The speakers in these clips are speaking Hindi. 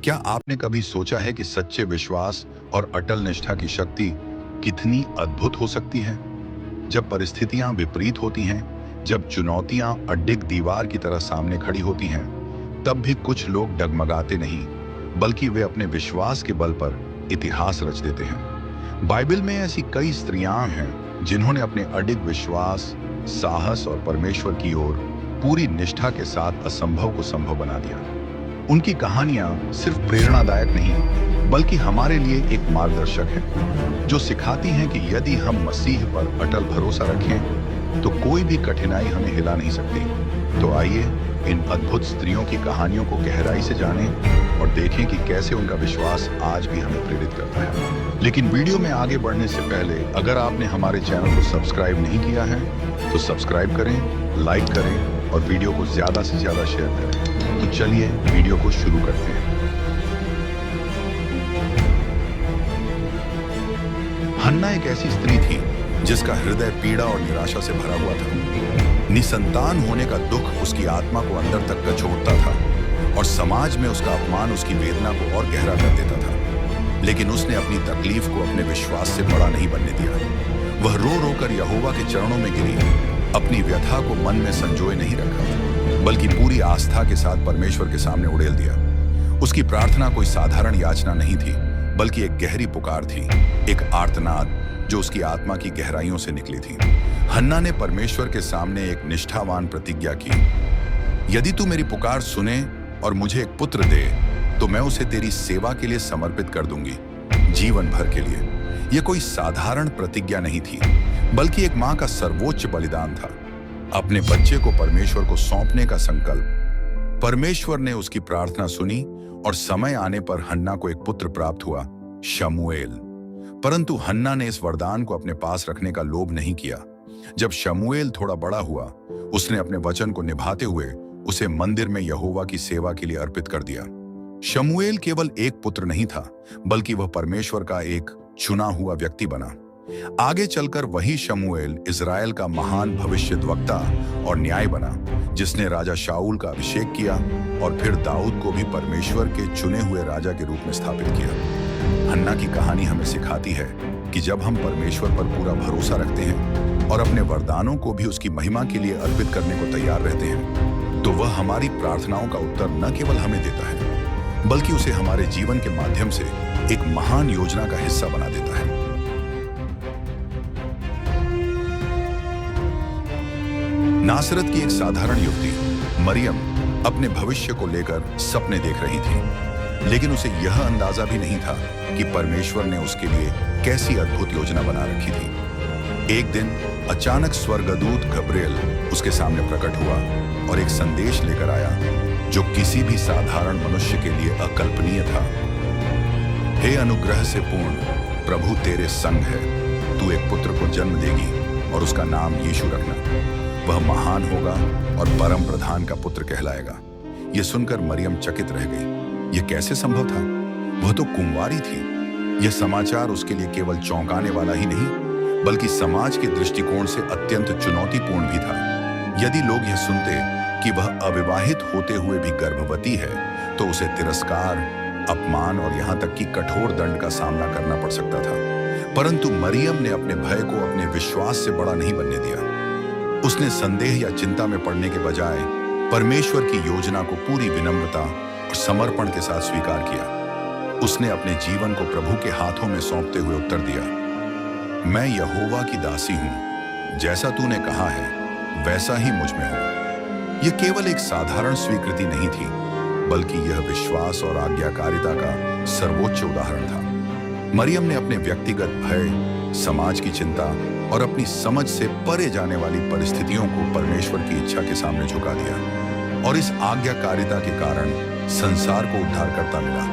क्या आपने कभी सोचा है कि सच्चे विश्वास और अटल निष्ठा की शक्ति कितनी अद्भुत हो सकती है? जब परिस्थितियां विपरीत होती हैं, जब चुनौतियां अडिग दीवार की तरह सामने खड़ी होती हैं, तब भी कुछ लोग डगमगाते नहीं, बल्कि वे अपने विश्वास के बल पर इतिहास रच देते हैं। बाइबल में ऐसी कई स्त्रियां हैं जिन्होंने अपने अडिग विश्वास, साहस और परमेश्वर की ओर पूरी निष्ठा के साथ असंभव को संभव बना दिया। उनकी कहानियां सिर्फ प्रेरणादायक नहीं, बल्कि हमारे लिए एक मार्गदर्शक है, जो सिखाती हैं कि यदि हम मसीह पर अटल भरोसा रखें, तो कोई भी कठिनाई हमें हिला नहीं सकती। तो आइए इन अद्भुत स्त्रियों की कहानियों को गहराई से जानें और देखें कि कैसे उनका विश्वास आज भी हमें प्रेरित करता है। लेकिन वीडियो में आगे बढ़ने से पहले अगर आपने हमारे चैनल को सब्सक्राइब नहीं किया है, तो सब्सक्राइब करें, लाइक करें और वीडियो को ज्यादा से ज्यादा शेयर करें। तो चलिए वीडियो को शुरू करते हैं। हन्ना एक ऐसी स्त्री थी जिसका हृदय पीड़ा और निराशा से भरा हुआ था। निसंतान होने का दुख उसकी आत्मा को अंदर तक कचोटता था और समाज में उसका अपमान उसकी वेदना को और गहरा कर देता था। लेकिन उसने अपनी तकलीफ को अपने विश्वास से बड़ा नहीं बनने दिया। वह रो रो कर यहोवा के चरणों में गिरी, अपनी व्यथा को मन में संजोए नहीं रखा, बल्कि पूरी आस्था के साथ परमेश्वर के सामने उड़ेल दिया। उसकी प्रार्थना कोई साधारण याचना नहीं थी, बल्कि एक गहरी पुकार थी, एक आर्तनाद जो उसकी आत्मा की गहराइयों से निकली थी। हन्ना ने परमेश्वर के सामने एक निष्ठावान प्रतिज्ञा की, यदि तू मेरी पुकार सुने और मुझे एक पुत्र दे, तो मैं उसे तेरी सेवा के लिए समर्पित कर दूंगी, जीवन भर के लिए। यह कोई साधारण प्रतिज्ञा नहीं थी, बल्कि एक मां का सर्वोच्च बलिदान था, अपने बच्चे को परमेश्वर को सौंपने का संकल्प। परमेश्वर ने उसकी प्रार्थना सुनी और समय आने पर हन्ना को एक पुत्र प्राप्त हुआ, शमूएल। परंतु हन्ना ने इस वरदान को अपने पास रखने का लोभ नहीं किया। जब शमूएल थोड़ा बड़ा हुआ, उसने अपने वचन को निभाते हुए उसे मंदिर में यहोवा की सेवा के लिए अर्पित कर दिया। शमूएल केवल एक पुत्र नहीं था, बल्कि वह परमेश्वर का एक चुना हुआ व्यक्ति बना। आगे चलकर वही शमूएल इज़राइल का महान भविष्यद्वक्ता और न्याय बना, जिसने राजा शाऊल का अभिषेक किया और फिर दाऊद को भी परमेश्वर के चुने हुए राजा के रूप में स्थापित किया। हन्ना की कहानी हमें सिखाती है कि जब हम परमेश्वर पर पूरा भरोसा रखते हैं और अपने वरदानों को भी उसकी महिमा के लिए अर्पित करने को तैयार रहते हैं, तो वह हमारी प्रार्थनाओं का उत्तर न केवल हमें देता है, बल्कि उसे हमारे जीवन के माध्यम से एक महान योजना का हिस्सा बना देता है। नासरत की एक साधारण युवती मरियम अपने भविष्य को लेकर सपने देख रही थी, लेकिन उसे यह अंदाजा भी नहीं था कि परमेश्वर ने उसके लिए कैसी अद्भुत योजना बना रखी थी। एक दिन अचानक स्वर्गदूत गब्रिएल उसके सामने प्रकट हुआ और एक संदेश लेकर आया जो किसी भी साधारण मनुष्य के लिए अकल्पनीय था। हे अनुग्रह से पूर्ण, प्रभु तेरे संग है, तू एक पुत्र को जन्म देगी और उसका नाम यीशु रखना। वह महान होगा और परम प्रधान का पुत्र कहलाएगा। यह सुनकर मरियम चकित रह गई। यह कैसे संभव था? वह तो कुंवारी थी। यह समाचार उसके लिए केवल चौंकाने वाला ही नहीं, बल्कि समाज के दृष्टिकोण से अत्यंत चुनौतीपूर्ण भी था। यदि लोग यह सुनते कि वह अविवाहित होते हुए भी गर्भवती है, तो उसे तिरस्कार, अपमान और यहां तक कि कठोर दंड का सामना करना पड़ सकता था। परंतु मरियम ने अपने भय को अपने विश्वास से बड़ा नहीं बनने दिया। उसने संदेह या चिंता में पड़ने के बजाय परमेश्वर की योजना को पूरी विनम्रता और समर्पण के साथ स्वीकार किया। उसने अपने जीवन को प्रभु के हाथों में सौंपते हुए उत्तर दिया, मैं यहोवा की दासी हूं, जैसा तूने कहा है वैसा ही मुझ में हो। यह केवल एक साधारण स्वीकृति नहीं थी, बल्कि यह विश्वास और आज्ञाकारिता का सर्वोच्च उदाहरण था। मरियम ने अपने व्यक्तिगत भय, समाज की चिंता और अपनी समझ से परे जाने वाली परिस्थितियों को परमेश्वर की इच्छा के सामने झुका दिया, और इस आज्ञाकारिता के कारण संसार को उद्धारकर्ता मिला,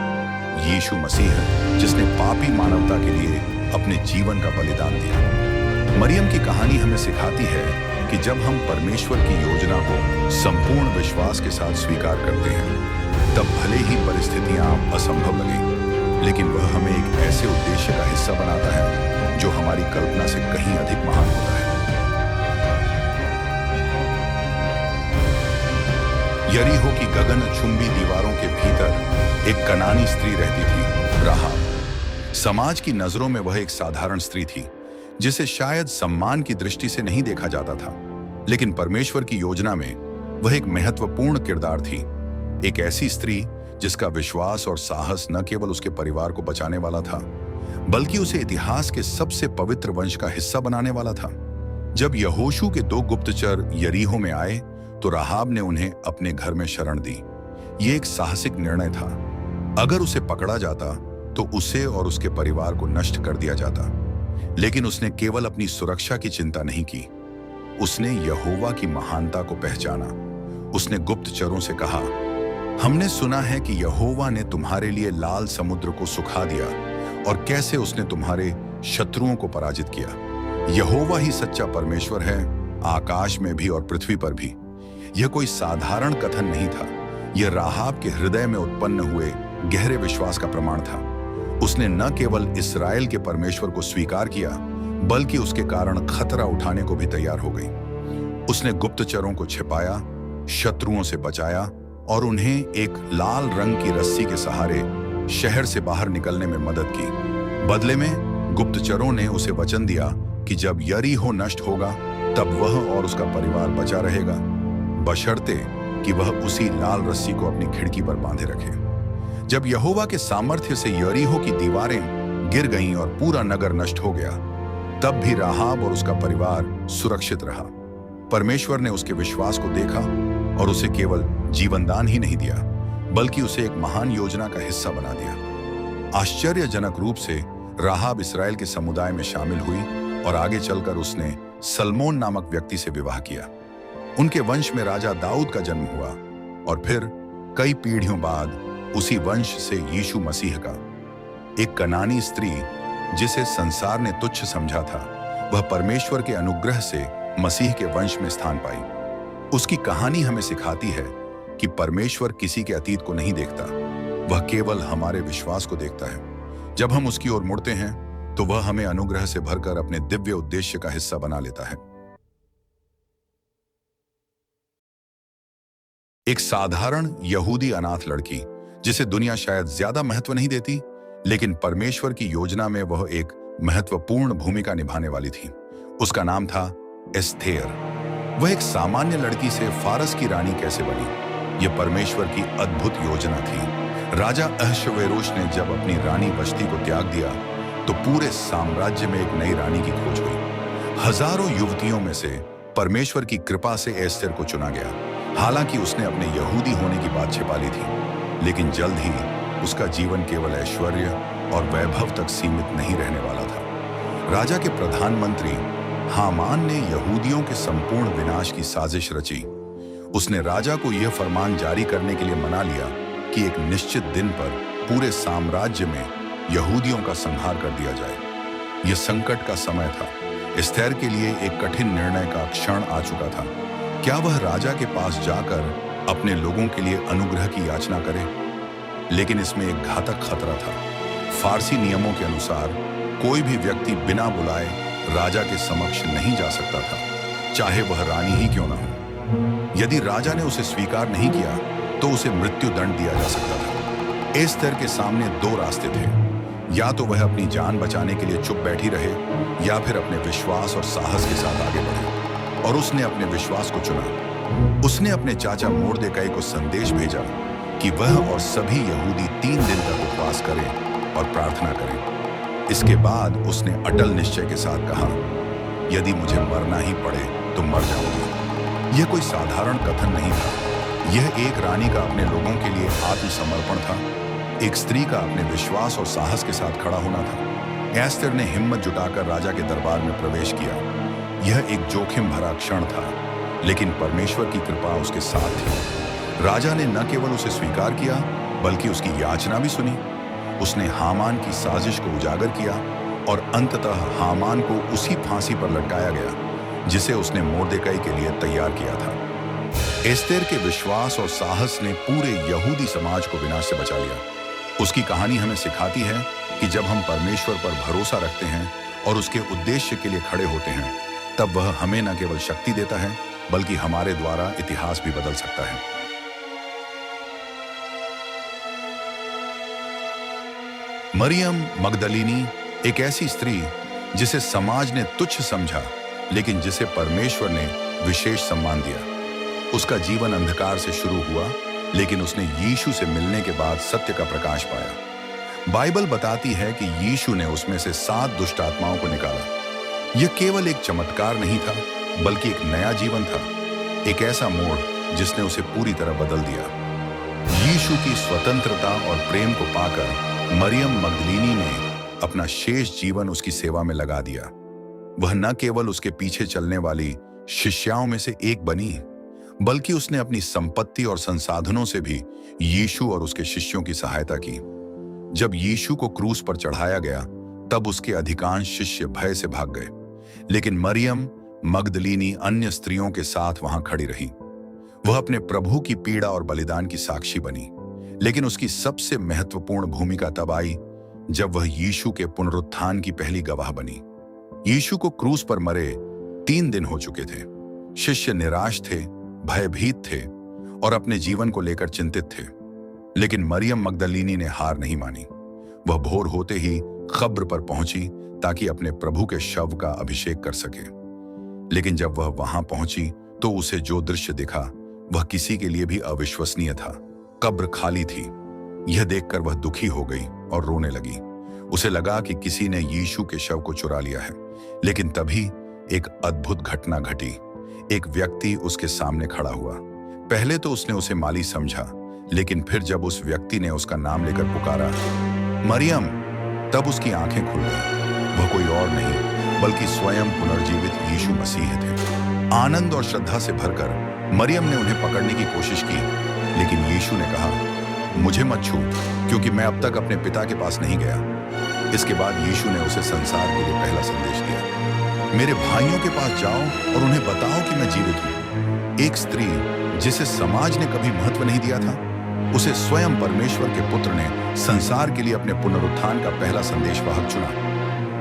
यीशु मसीह, जिसने पापी मानवता के लिए अपने जीवन का बलिदान दिया। मरियम की कहानी हमें सिखाती है कि जब हम परमेश्वर की योजना को संपूर्ण विश्वास के साथ स्वीकार करते हैं, तब भले ही परिस्थितियां असंभव लगें, लेकिन वह हमें एक ऐसे उद्देश्य का हिस्सा बनाता है जो हमारी कल्पना से कहीं अधिक महान होता है। यरीहो की गगनचुंबी दीवारों के भीतर एक कनानी स्त्री रहती थी, राहाब। समाज की नजरों में वह एक साधारण स्त्री थी जिसे शायद सम्मान की दृष्टि से नहीं देखा जाता था, लेकिन परमेश्वर की योजना में वह एक महत्वपूर्ण किरदार थी। एक ऐसी स्त्री जिसका विश्वास और साहस न केवल उसके परिवार को बचाने वाला था, बल्कि उसे इतिहास के सबसे पवित्र वंश का हिस्सा बनाने वाला था। जब यहोशू के 2 गुप्तचर यरीहो में आए तो राहाब ने उन्हें अपने घर में शरण दी। यह एक साहसिक निर्णय था। अगर उसे पकड़ा जाता तो उसे और उसके परिवार को नष्ट कर दिया जाता, लेकिन उसने केवल अपनी सुरक्षा की चिंता नहीं की, उसने यहोवा की महानता को पहचाना। उसने गुप्तचरों से कहा, हमने सुना है कि यहोवा ने तुम्हारे लिए लाल समुद्र को सुखा दिया और कैसे उसने तुम्हारे शत्रुओं को पराजित किया। यहोवा ही सच्चा परमेश्वर है, आकाश में भी और पृथ्वी पर भी। यह कोई साधारण कथन नहीं था, यह राहाब के हृदय में उत्पन्न हुए गहरे विश्वास का प्रमाण था। उसने न केवल इस्राएल के परमेश्वर को स्वीकार किया, बल्कि उसके कारण खतरा उठाने को भी तैयार हो गई। उसने गुप्तचरों को छिपाया, शत्रुओं से बचाया और उन्हें एक लाल रंग की रस्सी के सहारे शहर से बाहर निकलने में मदद की। बदले में गुप्तचरों ने उसे वचन दिया कि जब यरीहो नष्ट होगा तब वह और उसका परिवार बचा रहेगा, बशर्ते कि वह उसी लाल रस्सी को अपनी खिड़की पर बांधे रखे। जब यहोवा के सामर्थ्य से यरीहो की दीवारें गिर गईं और पूरा नगर नष्ट हो गया, तब भी राहाब और उसका परिवार सुरक्षित रहा। परमेश्वर ने उसके विश्वास को देखा और उसे केवल जीवनदान ही नहीं दिया, बल्कि उसे एक महान योजना का हिस्सा बना दिया। आश्चर्यजनक रूप से राहाब इस्राएल के समुदाय में शामिल हुई और आगे चलकर उसने सलमोन नामक व्यक्ति से विवाह किया। उनके वंश में राजा दाऊद का जन्म हुआ और फिर कई पीढ़ियों बाद उसी वंश से यीशु मसीह का। एक कनानी स्त्री जिसे संसार ने तुच्छ समझा था, वह परमेश्वर के अनुग्रह से मसीह के वंश में स्थान पाई। उसकी कहानी हमें सिखाती है कि परमेश्वर किसी के अतीत को नहीं देखता, वह केवल हमारे विश्वास को देखता है। जब हम उसकी ओर मुड़ते हैं तो वह हमें अनुग्रह से भरकर अपने दिव्य उद्देश्य का हिस्सा बना लेता है। एक साधारण यहूदी अनाथ लड़की जिसे दुनिया शायद ज्यादा महत्व नहीं देती, लेकिन परमेश्वर की योजना में वह एक महत्वपूर्ण भूमिका निभाने वाली थी। उसका नाम था एस्थेर। वह एक सामान्य लड़की से फारस की रानी कैसे बनी, यह परमेश्वर की अद्भुत योजना थी। राजा अहश्वेरोश ने जब अपनी रानी वष्टी को त्याग दिया तो पूरे साम्राज्य में एक नई रानी की खोज हुई। हजारों युवतियों में से परमेश्वर की कृपा से एस्थेर को चुना गया। हालांकि उसने अपने यहूदी होने की बात छिपा ली थी, लेकिन जल्द ही उसका जीवन केवल ऐश्वर्य और वैभव तक सीमित नहीं रहने वाला था। राजा के प्रधानमंत्री हामान ने यहूदियों के संपूर्ण विनाश की साजिश रची। उसने राजा को यह फरमान जारी करने के लिए मना लिया कि एक निश्चित दिन पर पूरे साम्राज्य में यहूदियों का संहार कर दिया जाए। यह संकट का समय था। एस्थेर के लिए एक कठिन निर्णय का क्षण आ चुका था। क्या वह राजा के पास जाकर अपने लोगों के लिए अनुग्रह की याचना करे? लेकिन इसमें एक घातक खतरा था। फारसी नियमों के अनुसार कोई भी व्यक्ति बिना बुलाए राजा के समक्ष नहीं जा सकता था, चाहे वह रानी ही क्यों ना हो। यदि राजा ने उसे स्वीकार नहीं किया तो उसे मृत्यु दंड दिया जा सकता था। एस्थेर के सामने 2 रास्ते थे, या तो वह अपनी जान बचाने के लिए चुप बैठी रहे या फिर अपने विश्वास और साहस के साथ आगे बढ़े। और उसने अपने विश्वास को चुना। उसने अपने चाचा मोर्देकाई को संदेश भेजा कि वह और सभी यहूदी 3 दिन तक उपवास करें और प्रार्थना करें। इसके बाद उसने अटल निश्चय के साथ कहा, यदि मुझे मरना ही पड़े तो मर जाऊंगी। यह कोई साधारण कथन नहीं था। यह एक रानी का अपने लोगों के लिए आत्मसमर्पण था। एक स्त्री का अपने विश्वास और साहस के साथ खड़ा होना था। एस्थेर ने हिम्मत जुटाकर राजा के दरबार में प्रवेश किया। यह एक जोखिम भरा क्षण था, लेकिन परमेश्वर की कृपा उसके साथ थी। राजा ने न केवल उसे स्वीकार किया, बल्कि उसकी याचना भी सुनी। उसने हामान की साजिश को उजागर किया और अंततः हामान को उसी फांसी पर लटकाया गया जिसे उसने मोर्देकाई के लिए तैयार किया था। एस्थेर के विश्वास और साहस ने पूरे यहूदी समाज को विनाश से बचा लिया। उसकी कहानी हमें सिखाती है कि जब हम परमेश्वर पर भरोसा रखते हैं और उसके उद्देश्य के लिए खड़े होते हैं, तब वह हमें न केवल शक्ति देता है, बल्कि हमारे द्वारा इतिहास भी बदल सकता है। मरियम मगदलीनी एक ऐसी स्त्री जिसे समाज ने तुच्छ समझा, लेकिन जिसे परमेश्वर ने विशेष सम्मान दिया। उसका जीवन अंधकार से शुरू हुआ, लेकिन उसने यीशु से मिलने के बाद सत्य का प्रकाश पाया। बाइबल बताती है कि यीशु ने उसमें से 7 दुष्ट आत्माओं को निकाला। यह केवल एक चमत्कार नहीं था, बल्कि एक नया जीवन था, एक ऐसा मोड़ जिसने उसे पूरी तरह बदल दिया। यीशु की स्वतंत्रता और प्रेम को पाकर मरियम मगदलीनी ने अपना शेष जीवन उसकी सेवा में लगा दिया। वह न केवल उसके पीछे चलने वाली शिष्याओं में से एक बनी, बल्कि उसने अपनी संपत्ति और संसाधनों से भी यीशु और उसके शिष्यों की सहायता की। जब यीशु को क्रूस पर चढ़ाया गया, तब उसके अधिकांश शिष्य भय से भाग गए, लेकिन मरियम मगदलीनी अन्य स्त्रियों के साथ वहां खड़ी रही। वह अपने प्रभु की पीड़ा और बलिदान की साक्षी बनी, लेकिन उसकी सबसे महत्वपूर्ण भूमिका तब आई जब वह यीशु के पुनरुत्थान की पहली गवाह बनी। यीशु को क्रूस पर मरे 3 दिन हो चुके थे। शिष्य निराश थे, भयभीत थे और अपने जीवन को लेकर चिंतित थे, लेकिन मरियम मगदलीनी ने हार नहीं मानी। वह भोर होते ही कब्र पर पहुंची ताकि अपने प्रभु के शव का अभिषेक कर सके। लेकिन जब वह वहां पहुंची तो उसे जो दृश्य दिखा वह किसी के लिए भी अविश्वसनीय था। कब्र खाली थी। यह देखकर वह दुखी हो गई और रोने लगी। उसे लगा कि किसी ने यीशु के शव को चुरा लिया है। लेकिन तभी एक अद्भुत घटना घटी। एक व्यक्ति उसके सामने खड़ा हुआ। पहले तो उसने उसे माली समझा, लेकिन फिर जब उस व्यक्ति ने उसका नाम लेकर पुकारा, मरियम, तब उसकी आंखें खुल गईं। वह कोई और नहीं बल्कि स्वयं पुनर्जीवित यीशु मसीह थे। आनंद और श्रद्धा से भरकर मरियम ने उन्हें पकड़ने की कोशिश की, लेकिन यीशु ने कहा, मुझे मत छू, क्योंकि मैं अब तक अपने पिता के पास नहीं गया। इसके बाद यीशु ने उसे संसार के लिए पहला संदेश दिया, मेरे भाइयों के पास जाओ और उन्हें बताओ कि मैं जीवित हूं। एक स्त्री जिसे समाज ने कभी महत्व नहीं दिया था, उसे स्वयं परमेश्वर के पुत्र ने संसार के लिए अपने पुनरुत्थान का पहला संदेशवाहक चुना।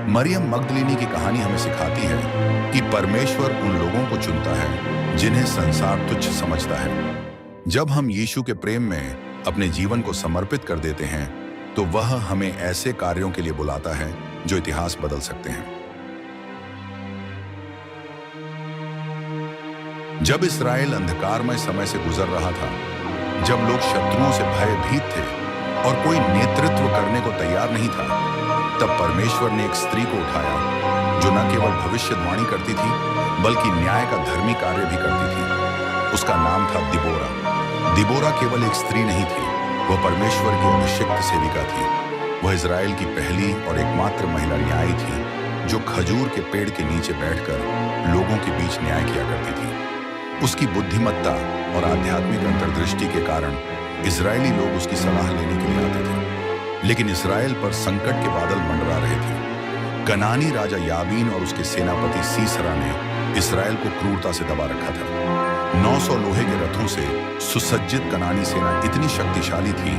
मरियम मगदलीनी की कहानी हमें सिखाती है कि परमेश्वर उन लोगों को चुनता है जिन्हें संसार तुच्छ समझता है। जब हम यीशु के प्रेम में अपने जीवन को समर्पित कर देते हैं, तो वह हमें ऐसे कार्यों के लिए बुलाता है जो इतिहास बदल सकते हैं। जब इस्राएल अंधकारमय समय से गुजर रहा था, जब लोग शत्रुओं से भयभीत थे और कोई नेतृत्व करने को तैयार नहीं था, तब परमेश्वर ने एक स्त्री को उठाया जो न केवल भविष्यवाणी करती थी, बल्कि न्याय का धर्मी कार्य भी करती थी। उसका नाम था दिबोरा। दिबोरा केवल एक स्त्री नहीं थी, वह परमेश्वर की अभिषिक्त सेविका थी। वह इजराइल की पहली और एकमात्र महिला न्यायी थी जो खजूर के पेड़ के नीचे बैठकर लोगों के बीच न्याय किया करती थी। उसकी बुद्धिमत्ता और आध्यात्मिक अंतर्दृष्टि के कारण इजरायली लोग उसकी सलाह लेने के लिए आते थे। लेकिन इजराइल पर संकट के बादल मंडरा रहे थे। कनानी राजा याबीन और उसके सेनापति सीसरा ने इजराइल को क्रूरता से दबा रखा था। 900 लोहे के रथों से सुसज्जित कनानी सेना इतनी शक्तिशाली थी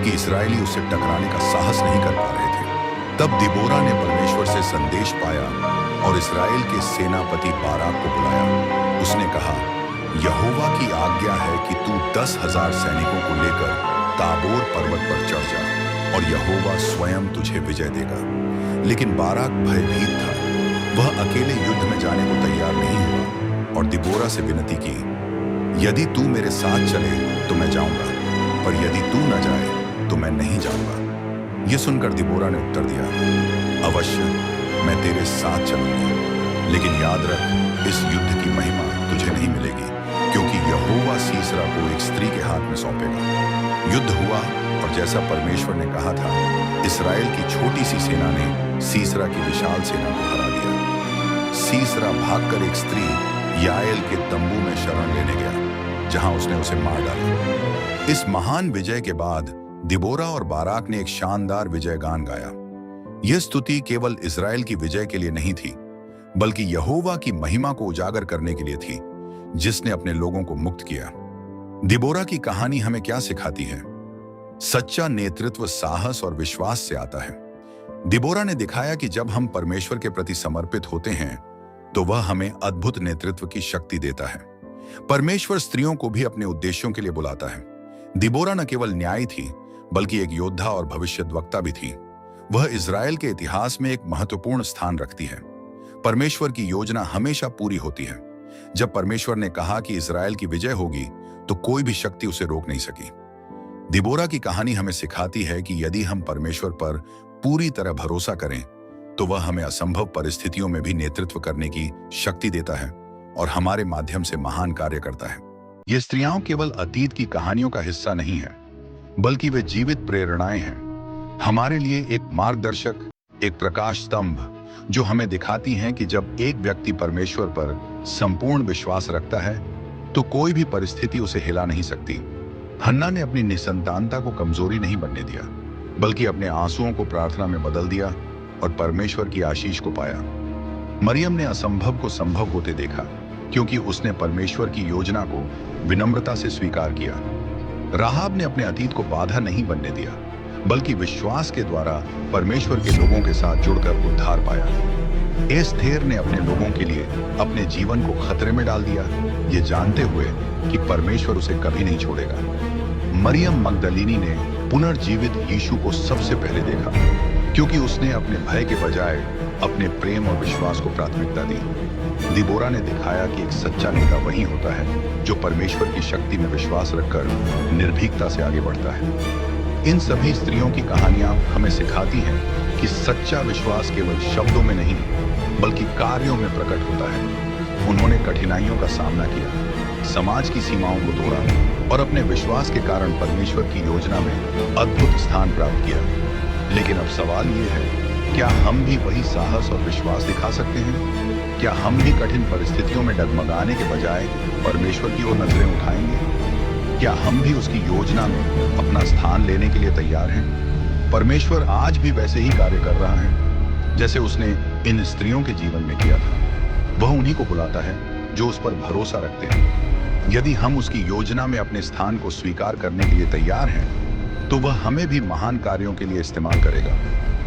कि इस्राएली उससे टकराने का साहस नहीं कर पा रहे थे। तब दिबोरा ने परमेश्वर से संदेश पाया और इस्राएल के सेनापति बाराक को बुलाया। उसने कहा, यहोवा की आज्ञा है कि तू 10,000 सैनिकों को लेकर ताबोर पर्वत पर चढ़ जा और यहोवा स्वयं तुझे विजय देगा। लेकिन बाराक भयभीत था। वह अकेले युद्ध में जाने को तैयार नहीं हुआ और दिबोरा से विनती की, यदि तू मेरे साथ चले तो मैं जाऊंगा, पर यदि तू न जाए तो मैं नहीं जाऊंगा। यह सुनकर दिबोरा ने उत्तर दिया, अवश्य मैं तेरे साथ चलूंगी, लेकिन याद रख, इस युद्ध की महिमा तुझे नहीं मिलेगी, क्योंकि यहोवा सीसरा को एक स्त्री के हाथ में सौंपेगा। युद्ध हुआ और जैसा परमेश्वर ने कहा था, इस्राएल की छोटी सी सेना ने सीसरा की विशाल सेना को हरा दिया। सीसरा भागकर एक स्त्री याएल के तंबू में शरण लेने गया, जहां उसने उसे मार डाला। इस महान विजय के बाद दिबोरा और बाराक ने एक शानदार विजय गान गाया। यह स्तुति केवल इस्राएल की विजय के लिए नहीं थी, बल्कि यहोवा की महिमा को उजागर करने के लिए थी, जिसने अपने लोगों को मुक्त किया। दिबोरा की कहानी हमें क्या सिखाती है? सच्चा नेतृत्व साहस और विश्वास से आता है। दिबोरा ने दिखाया कि जब हम परमेश्वर के प्रति समर्पित होते हैं, तो वह हमें अद्भुत नेतृत्व की शक्ति देता है। परमेश्वर स्त्रियों को भी अपने उद्देश्यों के लिए बुलाता है। दिबोरा न केवल न्यायी थी, बल्कि एक योद्धा और भविष्यद्वक्ता भी थी। वह इज़राइल के इतिहास में एक महत्वपूर्ण स्थान रखती है। परमेश्वर की योजना हमेशा पूरी होती है। जब परमेश्वर ने कहा कि इज़राइल की विजय होगी, तो कोई भी शक्ति उसे रोक नहीं सकी। दिबोरा की कहानी हमें सिखाती है कि यदि हम परमेश्वर पर पूरी तरह भरोसा करें, तो वह हमें असंभव परिस्थितियों में भी नेतृत्व करने की शक्ति देता है और हमारे माध्यम से महान कार्य करता है। ये स्त्रियां केवल अतीत की कहानियों का हिस्सा नहीं है, बल्कि वे जीवित प्रेरणाएं हैं, हमारे लिए एक मार्गदर्शक, एक प्रकाश स्तंभ, जो हमें दिखाती हैं कि जब एक व्यक्ति परमेश्वर पर संपूर्ण विश्वास रखता है, तो कोई भी परिस्थिति उसे हिला नहीं सकती। हन्ना ने अपनी निसंतानता को कमजोरी नहीं बनने दिया, बल्कि अपने आंसुओं को प्रार्थना में बदल दिया और परमेश्वर की आशीष को पाया। मरियम ने असंभव को संभव होते देखा, क्योंकि उसने परमेश्वर की योजना को विनम्रता से स्वीकार किया। राहाब ने अपने अतीत को बाधा नहीं बनने दिया, बल्कि विश्वास के द्वारा परमेश्वर के लोगों के साथ जुड़कर उद्धार पाया। एस्थेर ने अपने लोगों के लिए अपने जीवन को खतरे में डाल दिया, ये जानते हुए कि परमेश्वर उसे कभी नहीं छोड़ेगा। मरियम मगदलीनी ने पुनर्जीवित यीशु को सबसे पहले देखा, क्योंकि उसने अपने भय के बजाय अपने प्रेम और विश्वास को प्राथमिकता दी। दिबोरा ने दिखाया कि एक सच्चा नेता वही होता है जो परमेश्वर की शक्ति में विश्वास रखकर निर्भीकता से आगे बढ़ता है। इन सभी स्त्रियों की कहानियां हमें सिखाती हैं कि सच्चा विश्वास केवल शब्दों में नहीं, बल्कि कार्यों में प्रकट होता है। उन्होंने कठिनाइयों का सामना किया, समाज की सीमाओं को तोड़ा और अपने विश्वास के कारण परमेश्वर की योजना में अद्भुत स्थान प्राप्त किया। लेकिन अब सवाल ये है, क्या हम भी वही साहस और विश्वास दिखा सकते हैं? क्या हम भी कठिन परिस्थितियों में डगमगाने के बजाय परमेश्वर की ओर नजरें उठाएंगे? क्या हम भी उसकी योजना में अपना स्थान लेने के लिए तैयार हैं? परमेश्वर आज भी वैसे ही कार्य कर रहा है, जैसे उसने इन स्त्रियों के जीवन में किया था। वह उन्हीं को बुलाता है जो उस पर भरोसा रखते हैं। यदि हम उसकी योजना में अपने स्थान को स्वीकार करने के लिए तैयार हैं, तो वह हमें भी महान कार्यों के लिए इस्तेमाल करेगा।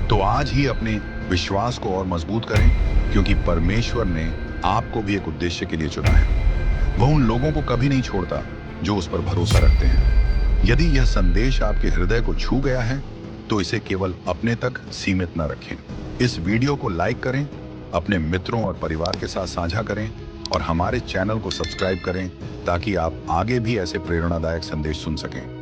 तो आज ही अपने विश्वास को और मजबूत करें, क्योंकि परमेश्वर ने आपको भी एक उद्देश्य के लिए चुना है। वह उन लोगों को कभी नहीं छोड़ता जो उस पर भरोसा रखते हैं। यदि यह संदेश आपके हृदय को छू गया है, तो इसे केवल अपने तक सीमित न रखें। इस वीडियो को लाइक करें, अपने मित्रों और परिवार के साथ साझा करें और हमारे चैनल को सब्सक्राइब करें, ताकि आप आगे भी ऐसे प्रेरणादायक संदेश सुन सकें।